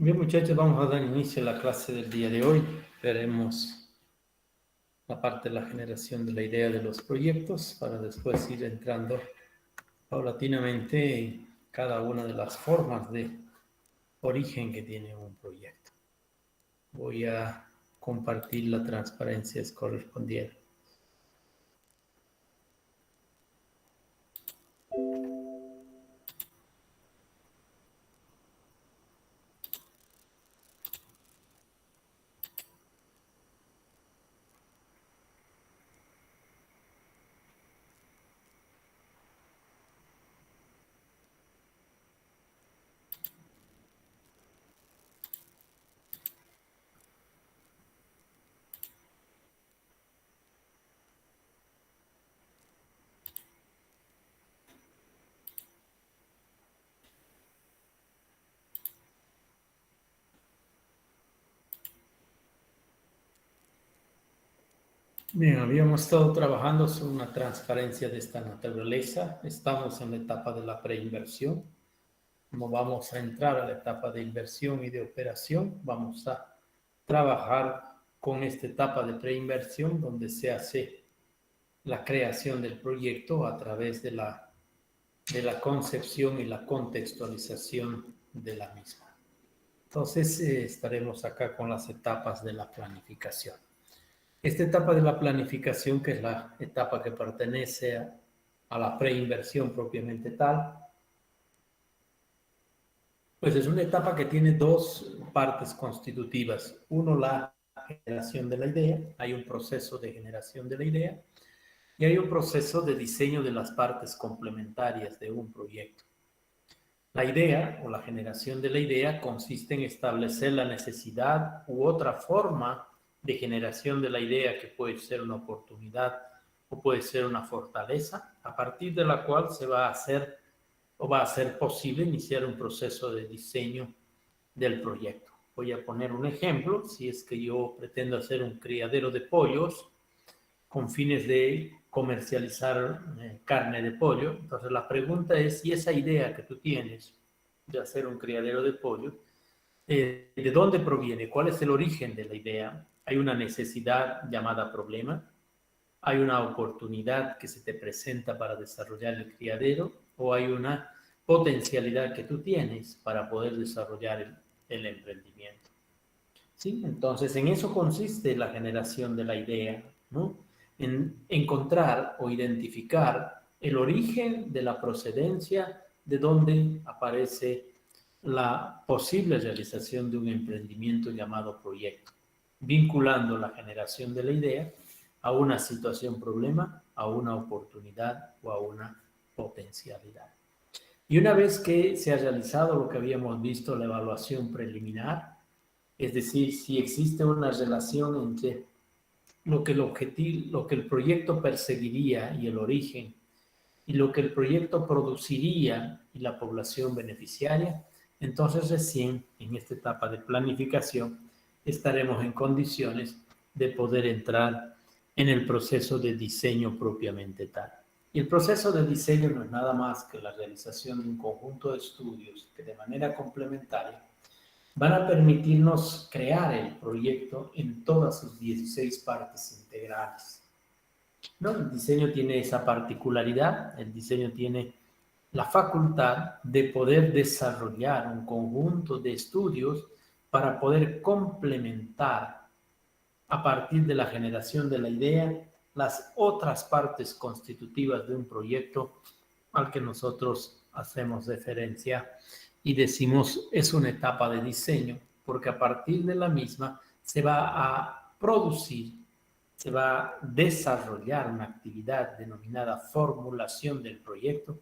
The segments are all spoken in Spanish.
Bien, muchachos, vamos a dar inicio a la clase del día de hoy. Veremos la parte de la generación de la idea de los proyectos para después ir entrando paulatinamente en cada una de las formas de origen que tiene un proyecto. Voy a compartir la transparencia correspondiente. Bien, habíamos estado trabajando sobre una transparencia de esta naturaleza. Estamos en la etapa de la preinversión. Como vamos a entrar a la etapa de inversión y de operación, vamos a trabajar con esta etapa de preinversión donde se hace la creación del proyecto a través de la concepción y la contextualización de la misma. Entonces, estaremos acá con las etapas de la planificación. Esta etapa de la planificación, que es la etapa que pertenece a la preinversión propiamente tal, pues es una etapa que tiene dos partes constitutivas. Uno, la generación de la idea, hay un proceso de generación de la idea y hay un proceso de diseño de las partes complementarias de un proyecto. La idea o la generación de la idea consiste en establecer la necesidad u otra forma de generación de la idea que puede ser una oportunidad o puede ser una fortaleza, a partir de la cual se va a hacer o va a ser posible iniciar un proceso de diseño del proyecto. Voy a poner un ejemplo. Si es que yo pretendo hacer un criadero de pollos con fines de comercializar carne de pollo, entonces la pregunta es si esa idea que tú tienes de hacer un criadero de pollo, ¿de dónde proviene? ¿Cuál es el origen de la idea? ¿Hay una necesidad llamada problema? ¿Hay una oportunidad que se te presenta para desarrollar el criadero? ¿O hay una potencialidad que tú tienes para poder desarrollar el emprendimiento? ¿Sí? Entonces, en eso consiste la generación de la idea, ¿no? En encontrar o identificar el origen de la procedencia de donde aparece la posible realización de un emprendimiento llamado proyecto, vinculando la generación de la idea a una situación problema, a una oportunidad o a una potencialidad. Y una vez que se ha realizado lo que habíamos visto, la evaluación preliminar, es decir, si existe una relación entre lo que el proyecto perseguiría y el origen, y lo que el proyecto produciría y la población beneficiaria, entonces recién en esta etapa de planificación estaremos en condiciones de poder entrar en el proceso de diseño propiamente tal. Y el proceso de diseño no es nada más que la realización de un conjunto de estudios que de manera complementaria van a permitirnos crear el proyecto en todas sus 16 partes integrales. ¿No? El diseño tiene esa particularidad, el diseño tiene la facultad de poder desarrollar un conjunto de estudios para poder complementar a partir de la generación de la idea las otras partes constitutivas de un proyecto al que nosotros hacemos referencia y decimos es una etapa de diseño, porque a partir de la misma se va a producir, se va a desarrollar una actividad denominada formulación del proyecto,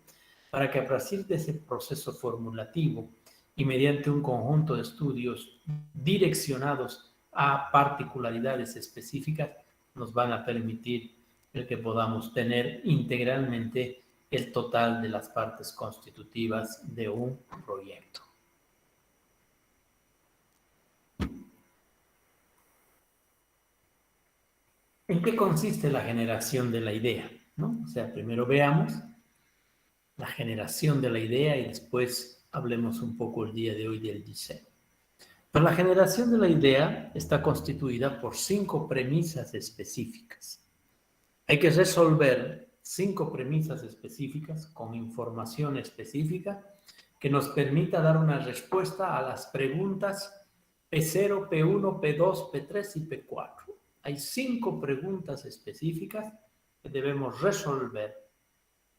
para que a partir de ese proceso formulativo y mediante un conjunto de estudios direccionados a particularidades específicas, nos van a permitir el que podamos tener integralmente el total de las partes constitutivas de un proyecto. ¿En qué consiste la generación de la idea? ¿No? O sea, primero veamos la generación de la idea y después hablemos un poco el día de hoy del diseño. Pero la generación de la idea está constituida por 5 premisas específicas. Hay que resolver 5 premisas específicas con información específica que nos permita dar una respuesta a las preguntas P0, P1, P2, P3 y P4. Hay 5 preguntas específicas que debemos resolver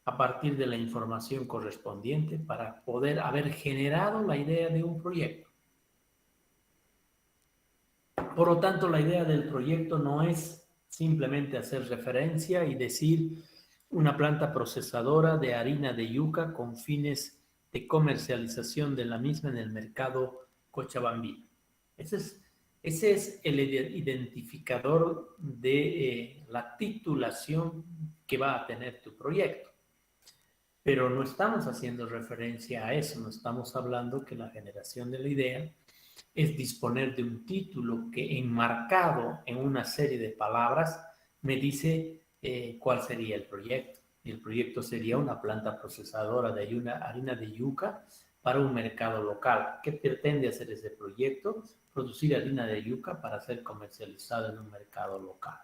a partir de la información correspondiente para poder haber generado la idea de un proyecto. Por lo tanto, la idea del proyecto no es simplemente hacer referencia y decir una planta procesadora de harina de yuca con fines de comercialización de la misma en el mercado cochabambino. Ese es el identificador de la titulación que va a tener tu proyecto. Pero no estamos haciendo referencia a eso, no estamos hablando que la generación de la idea es disponer de un título que enmarcado en una serie de palabras me dice cuál sería el proyecto. Y el proyecto sería una planta procesadora de harina de yuca para un mercado local. ¿Qué pretende hacer ese proyecto? Producir harina de yuca para ser comercializada en un mercado local.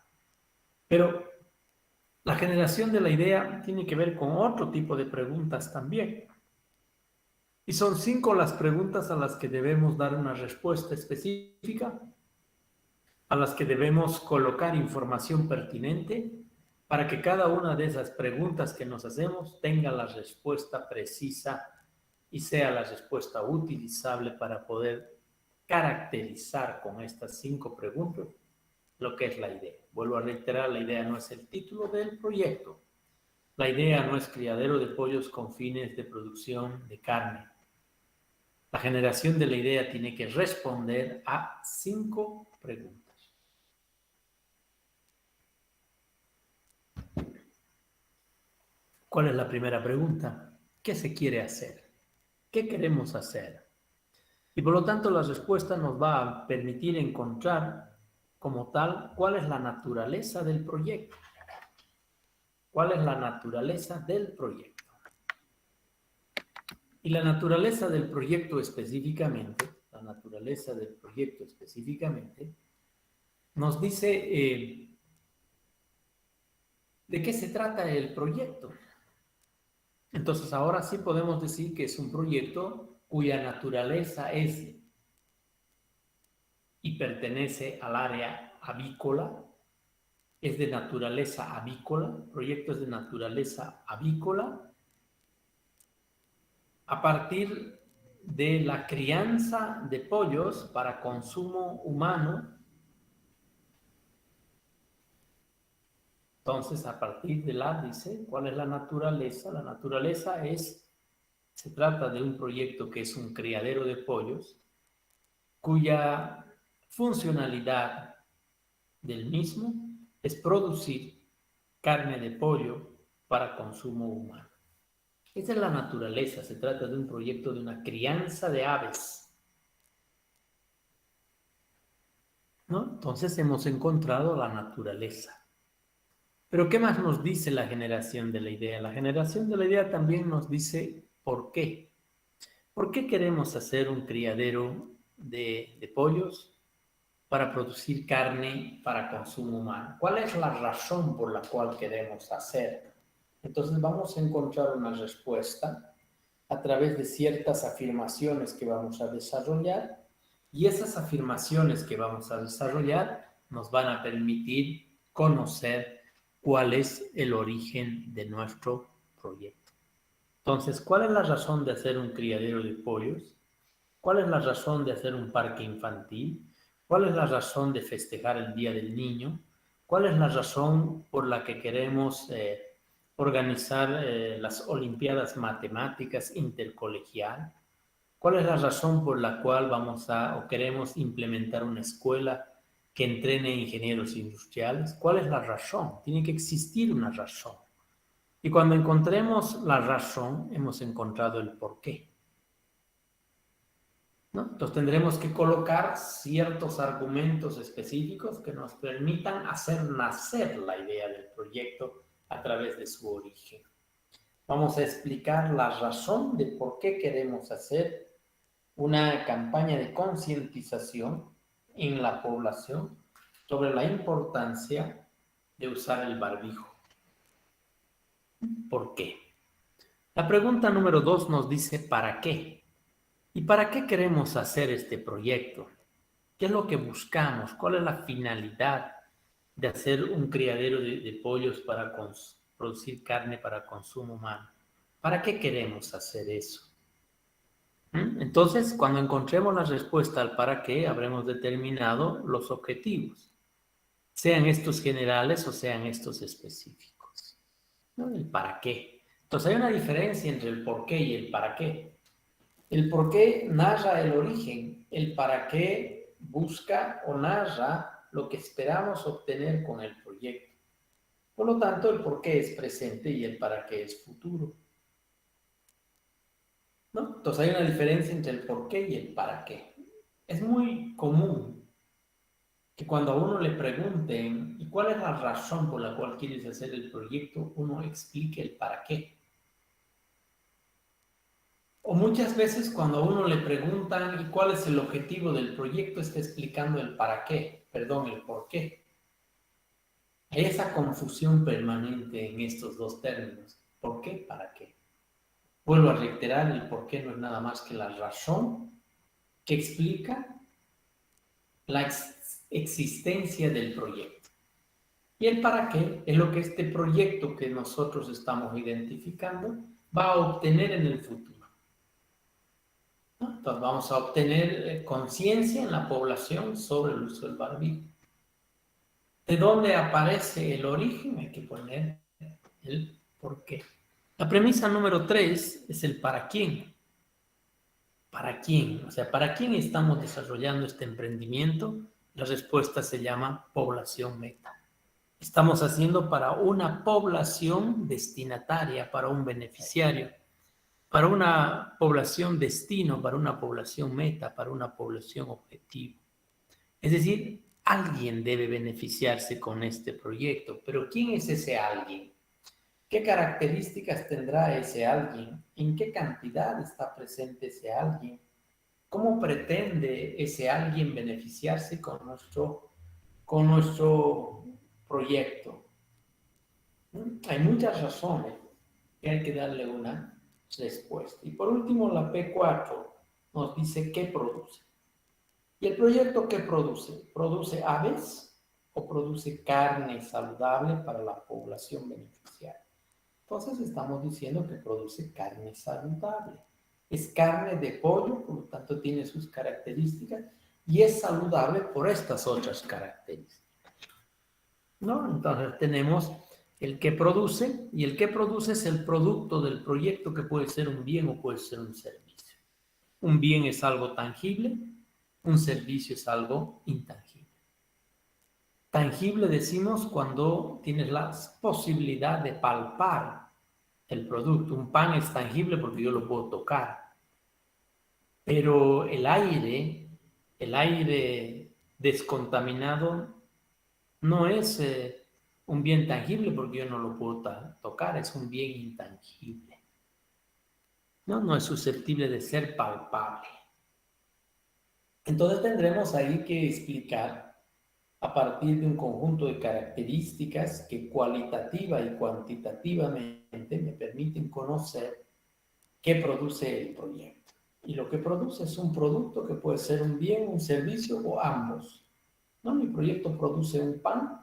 Pero la generación de la idea tiene que ver con otro tipo de preguntas también. Y son 5 las preguntas a las que debemos dar una respuesta específica, a las que debemos colocar información pertinente para que cada una de esas preguntas que nos hacemos tenga la respuesta precisa y sea la respuesta utilizable para poder caracterizar con estas 5 preguntas lo que es la idea. Vuelvo a reiterar, la idea no es el título del proyecto. La idea no es criadero de pollos con fines de producción de carne. La generación de la idea tiene que responder a 5 preguntas. ¿Cuál es la primera pregunta? ¿Qué se quiere hacer? ¿Qué queremos hacer? Y por lo tanto la respuesta nos va a permitir encontrar como tal cuál es la naturaleza del proyecto. ¿Cuál es la naturaleza del proyecto? Y la naturaleza del proyecto específicamente, nos dice de qué se trata el proyecto. Entonces ahora sí podemos decir que es un proyecto cuya naturaleza es y pertenece al área avícola, es de naturaleza avícola, el proyecto es de naturaleza avícola, a partir de la crianza de pollos para consumo humano. Entonces, a partir de dice, ¿cuál es la naturaleza? La naturaleza se trata de un proyecto que es un criadero de pollos, cuya funcionalidad del mismo es producir carne de pollo para consumo humano. Esa es la naturaleza, se trata de un proyecto de una crianza de aves, ¿no? Entonces hemos encontrado la naturaleza. Pero ¿qué más nos dice la generación de la idea? La generación de la idea también nos dice por qué. ¿Por qué queremos hacer un criadero de pollos para producir carne para consumo humano? ¿Cuál es la razón por la cual queremos hacer? Entonces vamos a encontrar una respuesta a través de ciertas afirmaciones que vamos a desarrollar, y esas afirmaciones que vamos a desarrollar nos van a permitir conocer cuál es el origen de nuestro proyecto. Entonces, ¿cuál es la razón de hacer un criadero de pollos? ¿Cuál es la razón de hacer un parque infantil? ¿Cuál es la razón de festejar el Día del Niño? ¿Cuál es la razón por la que queremos organizar las Olimpiadas Matemáticas intercolegial? ¿Cuál es la razón por la cual queremos implementar una escuela que entrene ingenieros industriales? ¿Cuál es la razón? Tiene que existir una razón. Y cuando encontremos la razón, hemos encontrado el porqué, ¿no? Entonces tendremos que colocar ciertos argumentos específicos que nos permitan hacer nacer la idea del proyecto a través de su origen. Vamos a explicar la razón de por qué queremos hacer una campaña de concientización en la población sobre la importancia de usar el barbijo. ¿Por qué? La pregunta número 2 nos dice ¿para qué? ¿Y para qué queremos hacer este proyecto? ¿Qué es lo que buscamos? ¿Cuál es la finalidad de hacer un criadero de pollos para producir carne para consumo humano? ¿Para qué queremos hacer eso? Entonces, cuando encontremos la respuesta al para qué, habremos determinado los objetivos, sean estos generales o sean estos específicos. ¿No? El para qué. Entonces, hay una diferencia entre el por qué y el para qué. El por qué narra el origen, el para qué busca o narra lo que esperamos obtener con el proyecto. Por lo tanto, el por qué es presente y el para qué es futuro. ¿No? Entonces hay una diferencia entre el por qué y el para qué. Es muy común que cuando a uno le pregunten ¿y cuál es la razón por la cual quieres hacer el proyecto? Uno explique el para qué. O muchas veces cuando a uno le preguntan ¿y cuál es el objetivo del proyecto? Está explicando el para qué, perdón, el por qué. Hay esa confusión permanente en estos dos términos. ¿Por qué? ¿Para qué? Vuelvo a reiterar, el por qué no es nada más que la razón que explica la existencia del proyecto. Y el para qué es lo que este proyecto que nosotros estamos identificando va a obtener en el futuro. ¿No? Entonces vamos a obtener conciencia en la población sobre el uso del barbijo. ¿De dónde aparece el origen? Hay que poner el por qué. La premisa número 3 es el para quién. ¿Para quién? O sea, ¿para quién estamos desarrollando este emprendimiento? La respuesta se llama población meta. Estamos haciendo para una población destinataria, para un beneficiario, para una población destino, para una población meta, para una población objetivo. Es decir, alguien debe beneficiarse con este proyecto, pero ¿quién es ese alguien? ¿Qué características tendrá ese alguien? ¿En qué cantidad está presente ese alguien? ¿Cómo pretende ese alguien beneficiarse con nuestro proyecto? Hay muchas razones que hay que darle una respuesta. Y por último, la P4 nos dice qué produce. ¿Y el proyecto qué produce? ¿Produce aves o produce carne saludable para la población beneficiaria? Entonces estamos diciendo que produce carne saludable. Es carne de pollo, por lo tanto tiene sus características y es saludable por estas otras características. ¿No? Entonces tenemos el que produce, y el que produce es el producto del proyecto, que puede ser un bien o puede ser un servicio. Un bien es algo tangible, un servicio es algo intangible. Tangible decimos cuando tienes la posibilidad de palpar el producto. Un pan es tangible porque yo lo puedo tocar, pero el aire descontaminado no es un bien tangible porque yo no lo puedo tocar, es un bien intangible. No es susceptible de ser palpable. Entonces tendremos ahí que explicar a partir de un conjunto de características que cualitativa y cuantitativamente me permiten conocer qué produce el proyecto. Y lo que produce es un producto que puede ser un bien, un servicio o ambos. ¿No? Mi proyecto produce un pan,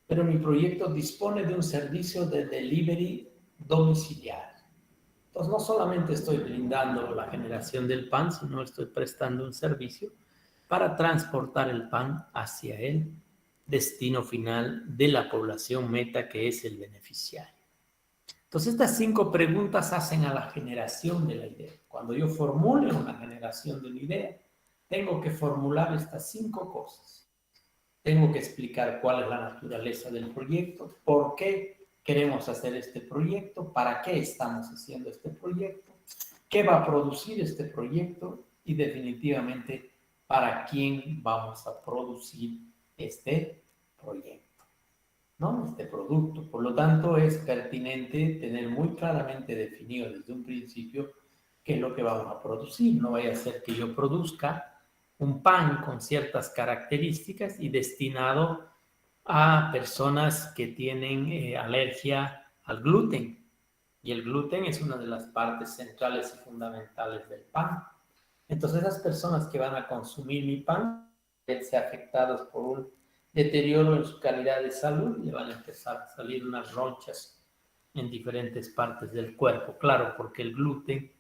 pero mi proyecto dispone de un servicio de delivery domiciliario. Entonces, no solamente estoy brindando la generación del pan, sino estoy prestando un servicio para transportar el pan hacia el destino final de la población meta, que es el beneficiario. Entonces, estas 5 preguntas hacen a la generación de la idea. Cuando yo formule una generación de una idea, tengo que formular estas 5 cosas. Tengo que explicar cuál es la naturaleza del proyecto, por qué queremos hacer este proyecto, para qué estamos haciendo este proyecto, qué va a producir este proyecto y definitivamente para quién vamos a producir este proyecto, ¿no? Este producto. Por lo tanto, es pertinente tener muy claramente definido desde un principio qué es lo que vamos a producir. No vaya a ser que yo produzca un pan con ciertas características y destinado a personas que tienen alergia al gluten. Y el gluten es una de las partes centrales y fundamentales del pan. Entonces, esas personas que van a consumir mi pan, verse afectadas por un deterioro en su calidad de salud, le van a empezar a salir unas ronchas en diferentes partes del cuerpo. Claro, porque el gluten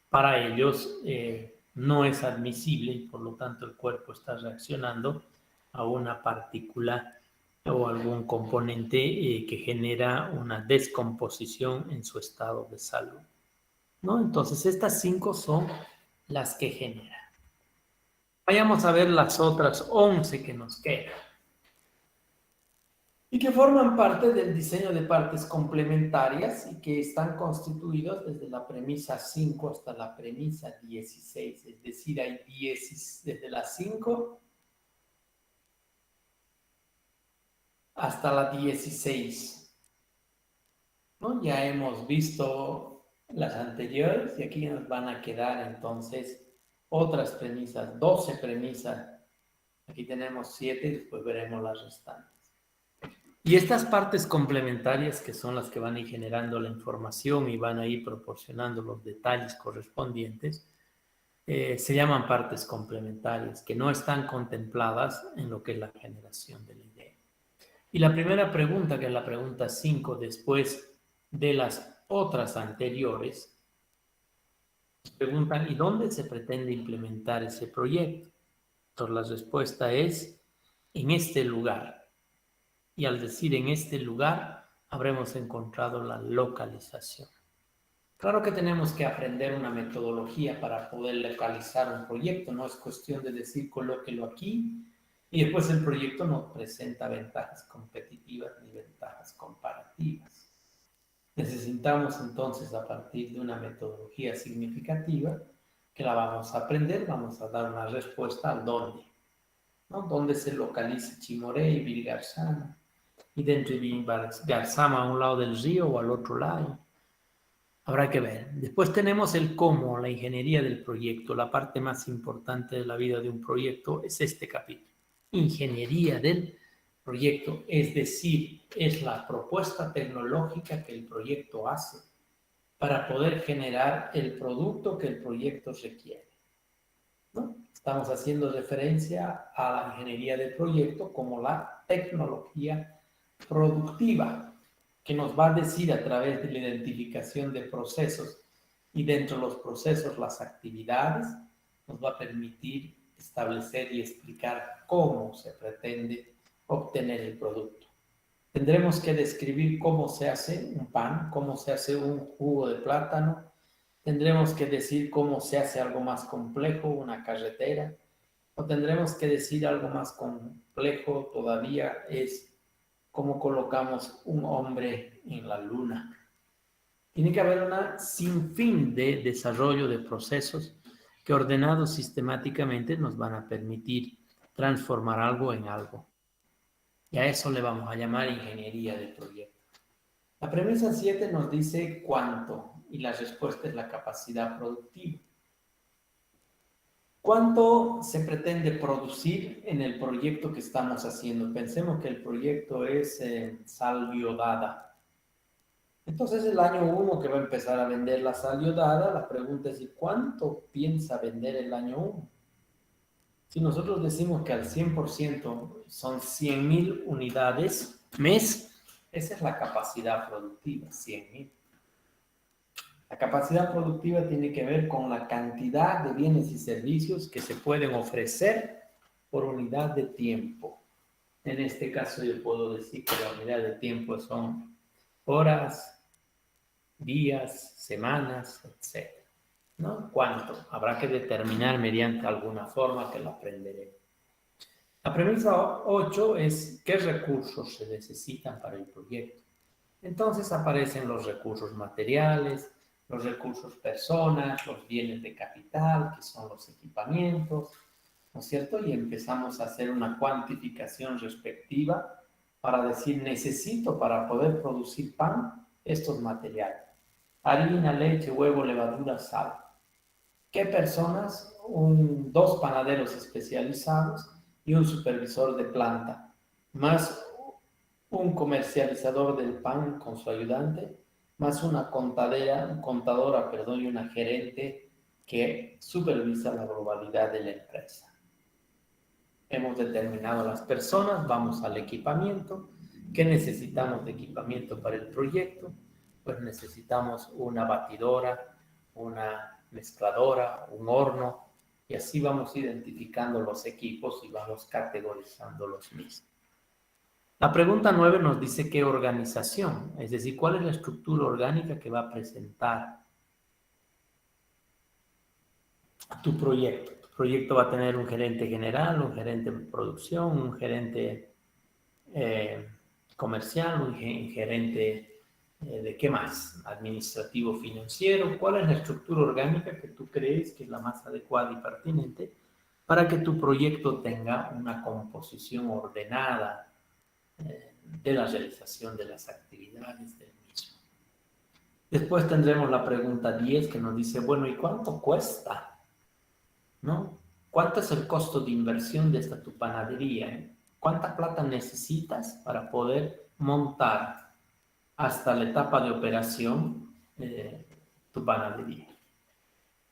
para ellos no es admisible y por lo tanto el cuerpo está reaccionando a una partícula o algún componente que genera una descomposición en su estado de salud, ¿no? Entonces, estas 5 son las que generan. Vayamos a ver las otras 11 que nos quedan y que forman parte del diseño de partes complementarias y que están constituidos desde la premisa 5 hasta la premisa 16, es decir, hay 10 desde las 5 hasta la 16, ¿no? Ya hemos visto las anteriores y aquí nos van a quedar entonces otras premisas, 12 premisas. Aquí tenemos 7 y después veremos las restantes. Y estas partes complementarias, que son las que van a ir generando la información y van a ir proporcionando los detalles correspondientes, se llaman partes complementarias, que no están contempladas en lo que es la generación de la idea. Y la primera pregunta, que es la pregunta 5, después de las otras anteriores, nos preguntan, ¿y dónde se pretende implementar ese proyecto? Entonces la respuesta es, en este lugar. Y al decir en este lugar, habremos encontrado la localización. Claro que tenemos que aprender una metodología para poder localizar un proyecto. No es cuestión de decir colóquelo aquí y después el proyecto no presenta ventajas competitivas ni ventajas comparativas. Necesitamos entonces, a partir de una metodología significativa, que la vamos a aprender, vamos a dar una respuesta al dónde, ¿no? ¿Dónde se localiza Chimoré y Vilgarzama? Y dentro de Vilgarzama a un lado del río o al otro lado. Habrá que ver. Después tenemos el cómo, la ingeniería del proyecto. La parte más importante de la vida de un proyecto es este capítulo. Ingeniería del proyecto, es decir, es la propuesta tecnológica que el proyecto hace para poder generar el producto que el proyecto requiere, ¿no? Estamos haciendo referencia a la ingeniería del proyecto como la tecnología productiva, que nos va a decir a través de la identificación de procesos y dentro de los procesos las actividades, nos va a permitir establecer y explicar cómo se pretende obtener el producto. Tendremos que describir cómo se hace un pan, cómo se hace un jugo de plátano. Tendremos que decir cómo se hace algo más complejo, una carretera. O tendremos que decir algo más complejo todavía es cómo colocamos un hombre en la luna. Tiene que haber un sinfín de desarrollo de procesos que ordenados sistemáticamente nos van a permitir transformar algo en algo. Y a eso le vamos a llamar ingeniería de proyecto. La premisa 7 nos dice cuánto y la respuesta es la capacidad productiva. ¿Cuánto se pretende producir en el proyecto que estamos haciendo? Pensemos que el proyecto es sal iodada. Entonces, el año 1 que va a empezar a vender la sal iodada, la pregunta es: ¿cuánto piensa vender el año 1? Si nosotros decimos que al 100% son 100.000 unidades mes, esa es la capacidad productiva, 100.000. La capacidad productiva tiene que ver con la cantidad de bienes y servicios que se pueden ofrecer por unidad de tiempo. En este caso yo puedo decir que la unidad de tiempo son horas, días, semanas, etc. ¿No? ¿Cuánto? Habrá que determinar mediante alguna forma que lo aprenderé. La premisa 8 es qué recursos se necesitan para el proyecto. Entonces aparecen los recursos materiales, los recursos personas, los bienes de capital, que son los equipamientos, ¿no es cierto? Y empezamos a hacer una cuantificación respectiva para decir, necesito para poder producir pan estos materiales: harina, leche, huevo, levadura, sal. ¿Qué personas? Dos panaderos especializados y un supervisor de planta, más un comercializador del pan con su ayudante, más una contadora, perdón, y una gerente que supervisa la globalidad de la empresa. Hemos determinado las personas, vamos al equipamiento. ¿Qué necesitamos de equipamiento para el proyecto? Pues necesitamos una batidora, una mezcladora, un horno, y así vamos identificando los equipos y vamos categorizando los mismos. La pregunta 9 nos dice qué organización, es decir, cuál es la estructura orgánica que va a presentar tu proyecto. Tu proyecto va a tener un gerente general, un gerente de producción, un gerente comercial, un gerente de qué más, administrativo, financiero. ¿Cuál es la estructura orgánica que tú crees que es la más adecuada y pertinente para que tu proyecto tenga una composición ordenada de la realización de las actividades del mismo? Después tendremos la pregunta 10 que nos dice, bueno, ¿y cuánto cuesta? ¿No? ¿Cuánto es el costo de inversión de esta tu panadería? ¿Cuánta plata necesitas para poder montar hasta la etapa de operación tu panadería?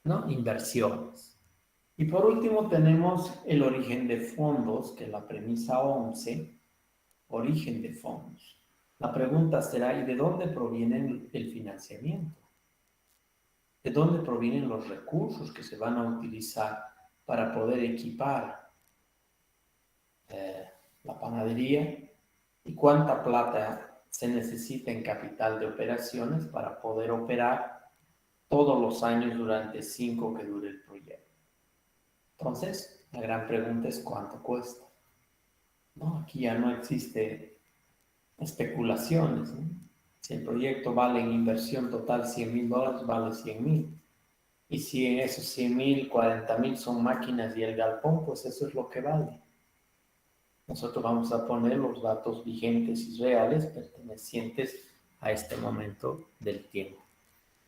¿No? Inversiones. Y por último tenemos el origen de fondos, que es la premisa 11, origen de fondos. La pregunta será, ¿y de dónde proviene el financiamiento? ¿De dónde provienen los recursos que se van a utilizar para poder equipar la panadería? ¿Y cuánta plata se necesita en capital de operaciones para poder operar todos los años durante 5 que dure el proyecto? Entonces, la gran pregunta es ¿cuánto cuesta? ¿No? Aquí ya no existe especulaciones, ¿no? Si el proyecto vale en inversión total $100,000, vale 100,000. Y si en esos 100,000, 40,000 son máquinas y el galpón, pues eso es lo que vale. Nosotros vamos a poner los datos vigentes y reales pertenecientes a este momento del tiempo.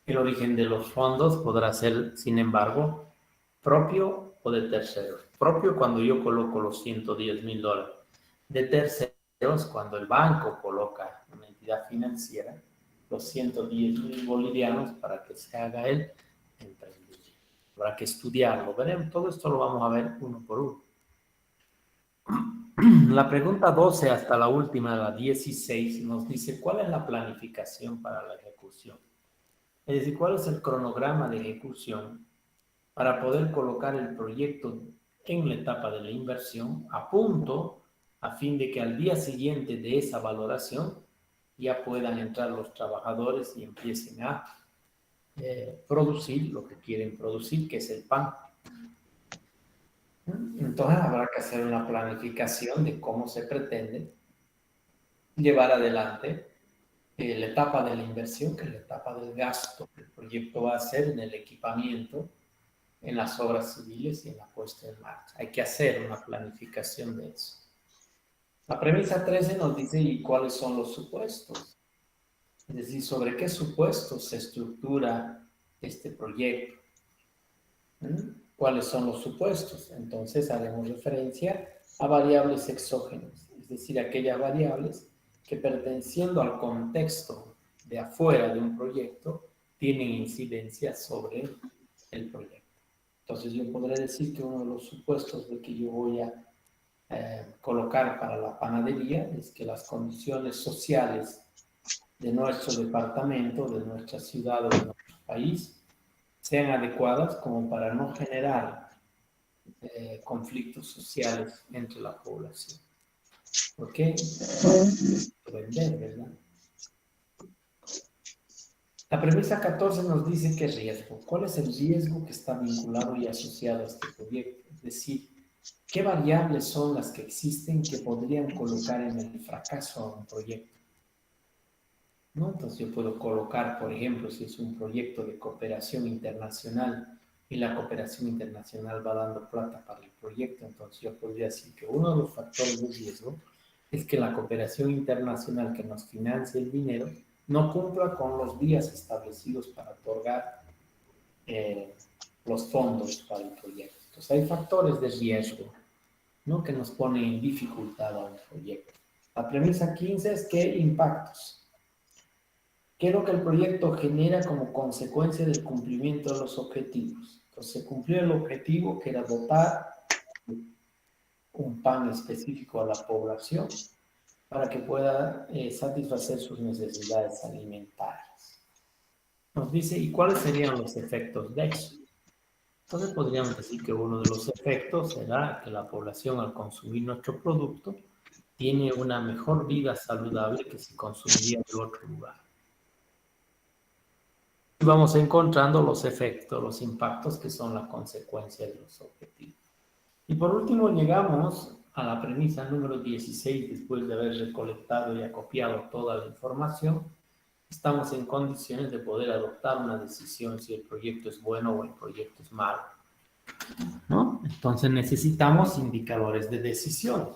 El origen de los fondos podrá ser, sin embargo, propio o de terceros. Propio cuando yo coloco los $110,000. De terceros cuando el banco coloca, una entidad financiera, los 110,000 bolivianos para que se haga el emprendimiento. Habrá que estudiarlo. Veremos, todo esto lo vamos a ver uno por uno. La pregunta 12 hasta la última, la 16, nos dice ¿cuál es la planificación para la ejecución? Es decir, ¿cuál es el cronograma de ejecución para poder colocar el proyecto en la etapa de la inversión a punto a fin de que al día siguiente de esa valoración ya puedan entrar los trabajadores y empiecen a producir lo que quieren producir, que es el pan? Entonces habrá que hacer una planificación de cómo se pretende llevar adelante la etapa de la inversión, que es la etapa del gasto que el proyecto va a hacer en el equipamiento, en las obras civiles y en la puesta en marcha. Hay que hacer una planificación de eso. La premisa 13 nos dice ¿y cuáles son los supuestos? Es decir, sobre qué supuestos se estructura este proyecto. ¿Cuáles son los supuestos? Entonces haremos referencia a variables exógenas, es decir, aquellas variables que perteneciendo al contexto de afuera de un proyecto tienen incidencia sobre el proyecto. Entonces yo podré decir que uno de los supuestos de que yo voy a colocar para la panadería es que las condiciones sociales de nuestro departamento, de nuestra ciudad o de nuestro país sean adecuadas como para no generar conflictos sociales entre la población. ¿Por qué? Vender, ¿verdad? La premisa 14 nos dice qué riesgo. ¿Cuál es el riesgo que está vinculado y asociado a este proyecto? Es decir, ¿qué variables son las que existen que podrían colocar en el fracaso a un proyecto? ¿No? Entonces yo puedo colocar, por ejemplo, si es un proyecto de cooperación internacional y la cooperación internacional va dando plata para el proyecto, entonces yo podría decir que uno de los factores de riesgo es que la cooperación internacional que nos financie el dinero no cumpla con los días establecidos para otorgar los fondos para el proyecto. Entonces, hay factores de riesgo, ¿no?, que nos ponen en dificultad a un proyecto. La premisa 15 es ¿qué impactos? ¿Qué es lo que el proyecto genera como consecuencia del cumplimiento de los objetivos? Entonces, se cumplió el objetivo, que era dotar un pan específico a la población para que pueda satisfacer sus necesidades alimentarias. Nos dice, ¿y cuáles serían los efectos de eso? Entonces podríamos decir que uno de los efectos será que la población, al consumir nuestro producto, tiene una mejor vida saludable que si consumiría de otro lugar. Y vamos encontrando los efectos, los impactos que son la consecuencia de los objetivos. Y por último llegamos a la premisa número 16, después de haber recolectado y acopiado toda la información, estamos en condiciones de poder adoptar una decisión si el proyecto es bueno o el proyecto es malo, ¿no? Entonces necesitamos indicadores de decisión.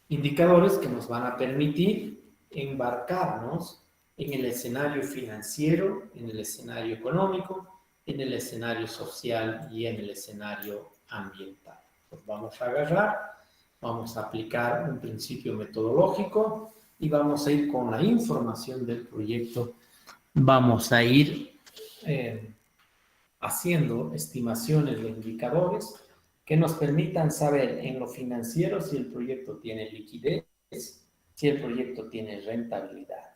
Indicadores que nos van a permitir embarcarnos en el escenario financiero, en el escenario económico, en el escenario social y en el escenario ambiental. Pues vamos a agarrar, vamos a aplicar un principio metodológico y vamos a ir con la información del proyecto, vamos a ir haciendo estimaciones de indicadores que nos permitan saber en lo financiero si el proyecto tiene liquidez, si el proyecto tiene rentabilidad.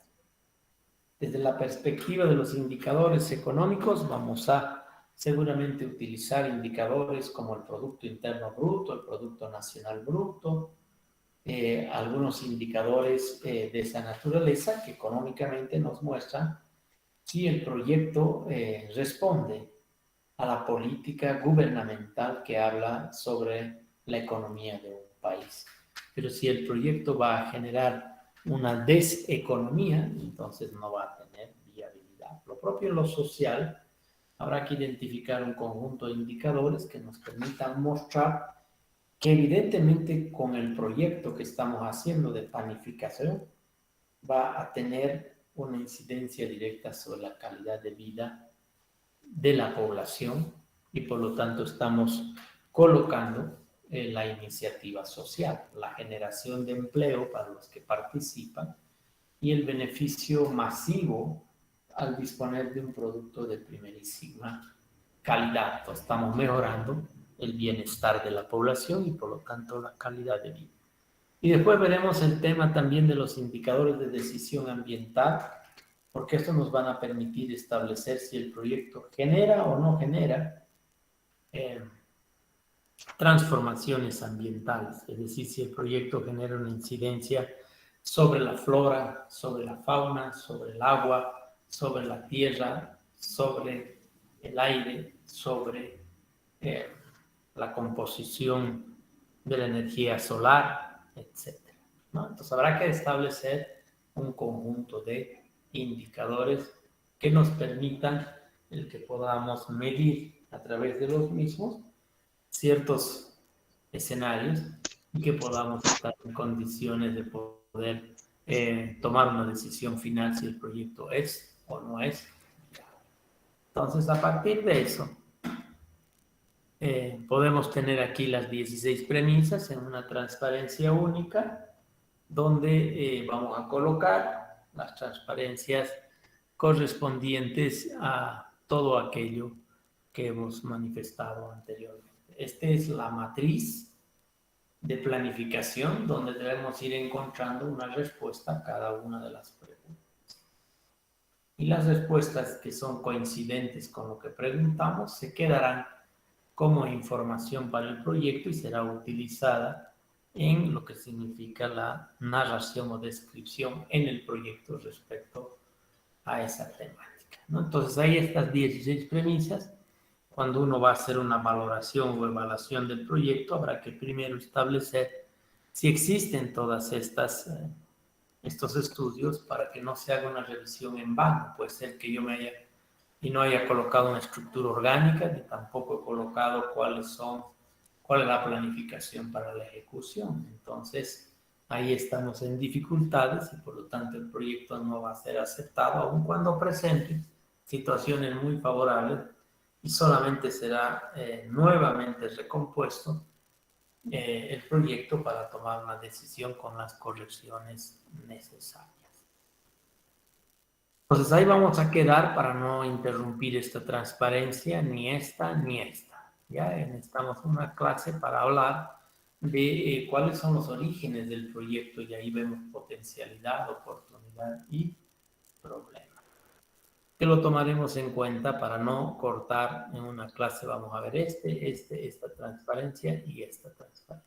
Desde la perspectiva de los indicadores económicos, vamos a seguramente utilizar indicadores como el Producto Interno Bruto, el Producto Nacional Bruto, algunos indicadores de esa naturaleza que económicamente nos muestran si el proyecto responde a la política gubernamental que habla sobre la economía de un país. Pero si el proyecto va a generar una deseconomía, entonces no va a tener viabilidad. Lo propio en lo social, habrá que identificar un conjunto de indicadores que nos permitan mostrar que evidentemente con el proyecto que estamos haciendo de panificación va a tener una incidencia directa sobre la calidad de vida de la población y por lo tanto estamos colocando la iniciativa social, la generación de empleo para los que participan y el beneficio masivo al disponer de un producto de primerísima calidad. Entonces, estamos mejorando el bienestar de la población y por lo tanto la calidad de vida. Y después veremos el tema también de los indicadores de decisión ambiental, porque esto nos van a permitir establecer si el proyecto genera o no genera transformaciones ambientales, es decir, si el proyecto genera una incidencia sobre la flora, sobre la fauna, sobre el agua, sobre la tierra, sobre el aire, sobre la composición de la energía solar, etc., ¿no? Entonces habrá que establecer un conjunto de indicadores que nos permitan el que podamos medir a través de los mismos ciertos escenarios y que podamos estar en condiciones de poder tomar una decisión final si el proyecto es o no es. Entonces, a partir de eso, podemos tener aquí las 16 premisas en una transparencia única, donde vamos a colocar las transparencias correspondientes a todo aquello que hemos manifestado anteriormente. Esta es la matriz de planificación donde debemos ir encontrando una respuesta a cada una de las preguntas. Y las respuestas que son coincidentes con lo que preguntamos se quedarán como información para el proyecto y será utilizada en lo que significa la narración o descripción en el proyecto respecto a esa temática, ¿no? Entonces hay estas 16 premisas. Cuando uno va a hacer una valoración o evaluación del proyecto, habrá que primero establecer si existen todas estos estudios para que no se haga una revisión en vano. Puede ser que yo no haya colocado una estructura orgánica, ni tampoco he colocado cuál es la planificación para la ejecución. Entonces, ahí estamos en dificultades y por lo tanto el proyecto no va a ser aceptado, aun cuando presente situaciones muy favorables y solamente será nuevamente recompuesto el proyecto para tomar una decisión con las correcciones necesarias. Entonces ahí vamos a quedar para no interrumpir esta transparencia, ni esta ni esta. Ya necesitamos una clase para hablar de cuáles son los orígenes del proyecto y ahí vemos potencialidad, oportunidad y problema. Que lo tomaremos en cuenta para no cortar en una clase. Vamos a ver esta transparencia y esta transparencia.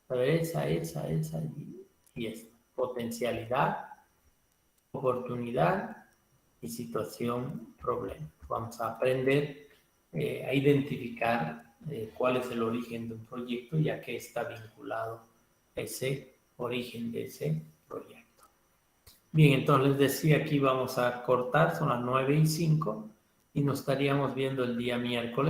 A ver, esa y esta. Potencialidad, oportunidad y situación, problema. Vamos a aprender a identificar cuál es el origen de un proyecto y a qué está vinculado ese origen de ese proyecto. Bien, entonces les decía, aquí vamos a cortar, son las 9:05 y nos estaríamos viendo el día miércoles.